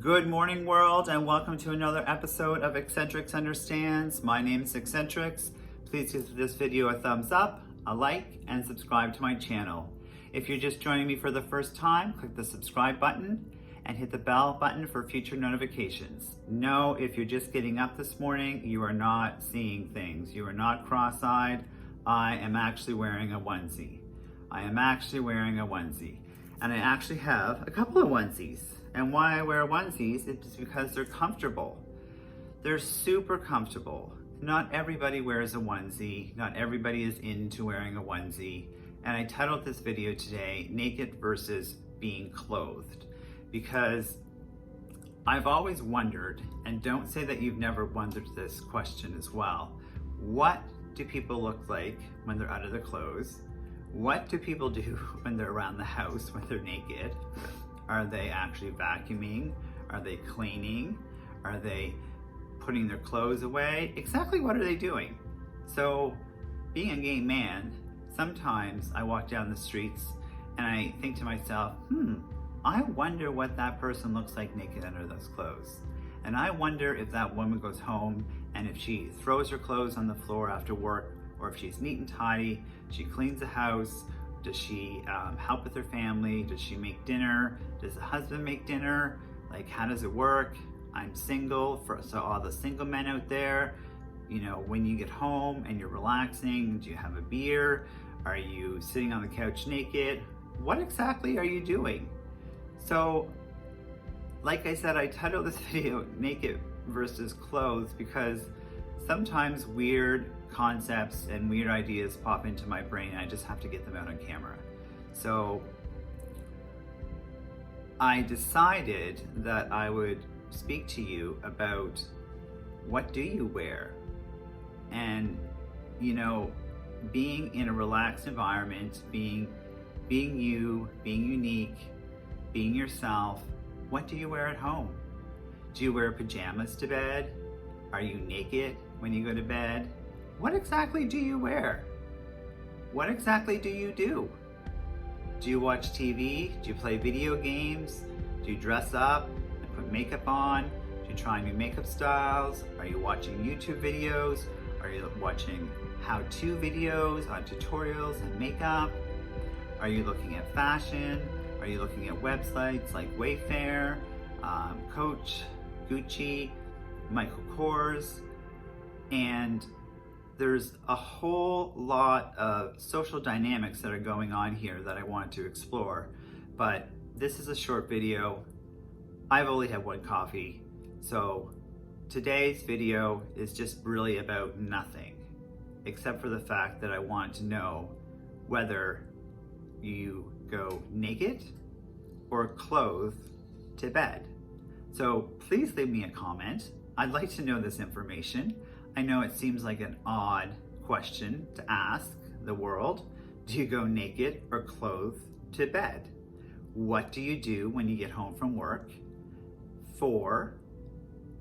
Good morning, world, and welcome to another episode of Eccentrics Understands. My name is Eccentrics. Please give this video a thumbs up, a like, and subscribe to my channel. If you're just joining me for the first time, click the subscribe button and hit the bell button for future notifications. No, if you're just getting up this morning, you are not seeing things. You are not cross-eyed. I am actually wearing a onesie. And I actually have a couple of onesies. And why I wear onesies is because they're comfortable. They're super comfortable. Not everybody wears a onesie. Not everybody is into wearing a onesie. And I titled this video today, Naked versus Being Clothed, because I've always wondered, and don't say that you've never wondered this question as well, what do people look like when they're out of their clothes? What do people do when they're around the house when they're naked? Are they actually vacuuming? Are they cleaning? Are they putting their clothes away? Exactly what are they doing? So, being a gay man, sometimes I walk down the streets and I think to myself, I wonder what that person looks like naked under those clothes. And I wonder if that woman goes home and if she throws her clothes on the floor after work, or if she's neat and tidy, she cleans the house. Does she help with her family? Does she make dinner? Does the husband make dinner? Like, how does it work? I'm single, so all the single men out there, you know, when you get home and you're relaxing, do you have a beer? Are you sitting on the couch naked? What exactly are you doing? So, like I said, I titled this video Naked versus Clothes because sometimes weird concepts and weird ideas pop into my brain and I just have to get them out on camera. So I decided that I would speak to you about what do you wear? And, you know, being in a relaxed environment, being you, being unique, being yourself, what do you wear at home? Do you wear pajamas to bed? Are you naked when you go to bed? What exactly do you wear? What exactly do you do? Do you watch TV? Do you play video games? Do you dress up and put makeup on? Do you try new makeup styles? Are you watching YouTube videos? Are you watching how-to videos on tutorials and makeup? Are you looking at fashion? Are you looking at websites like Wayfair, Coach, Gucci, Michael Kors? And there's a whole lot of social dynamics that are going on here that I wanted to explore, but this is a short video. I've only had one coffee, so today's video is just really about nothing, except for the fact that I want to know whether you go naked or clothed to bed. So please leave me a comment. I'd like to know this information. I know it seems like an odd question to ask the world. Do you go naked or clothed to bed? What do you do when you get home from work? 4,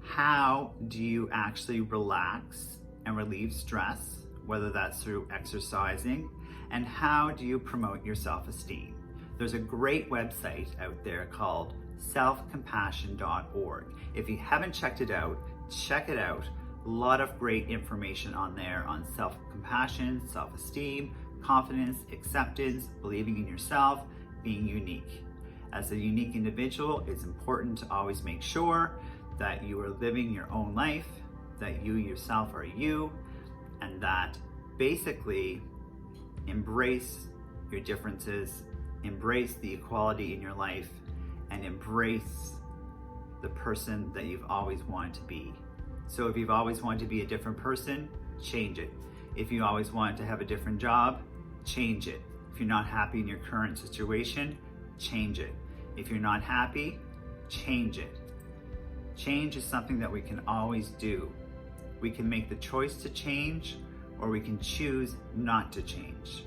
how do you actually relax and relieve stress, whether that's through exercising? And how do you promote your self-esteem? There's a great website out there called selfcompassion.org. If you haven't checked it out, check it out. A lot of great information on there on self-compassion, self-esteem, confidence, acceptance, believing in yourself, being unique. As a unique individual, it's important to always make sure that you are living your own life, that you yourself are you, and that basically embrace your differences, embrace the equality in your life, and embrace the person that you've always wanted to be. So if you've always wanted to be a different person, change it. If you always wanted to have a different job, change it. If you're not happy in your current situation, change it. If you're not happy, change it. Change is something that we can always do. We can make the choice to change, or we can choose not to change.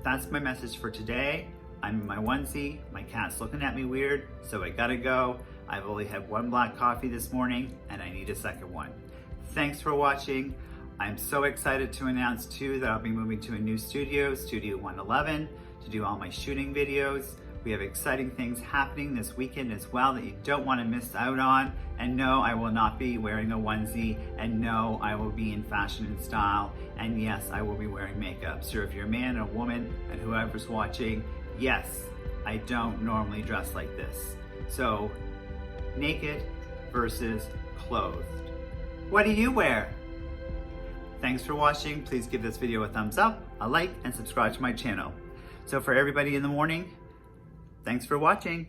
That's my message for today. I'm in my onesie, my cat's looking at me weird, so I gotta go. I've only had one black coffee this morning and I need a second one. Thanks for watching. I'm so excited to announce too that I'll be moving to a new studio, Studio 111, to do all my shooting videos. We have exciting things happening this weekend as well that you don't want to miss out on. And no, I will not be wearing a onesie. And no, I will be in fashion and style. And yes, I will be wearing makeup. So if you're a man or a woman and whoever's watching, yes, I don't normally dress like this. So naked versus clothed. What do you wear? Thanks for watching. Please give this video a thumbs up, a like, and subscribe to my channel. So for everybody in the morning, thanks for watching.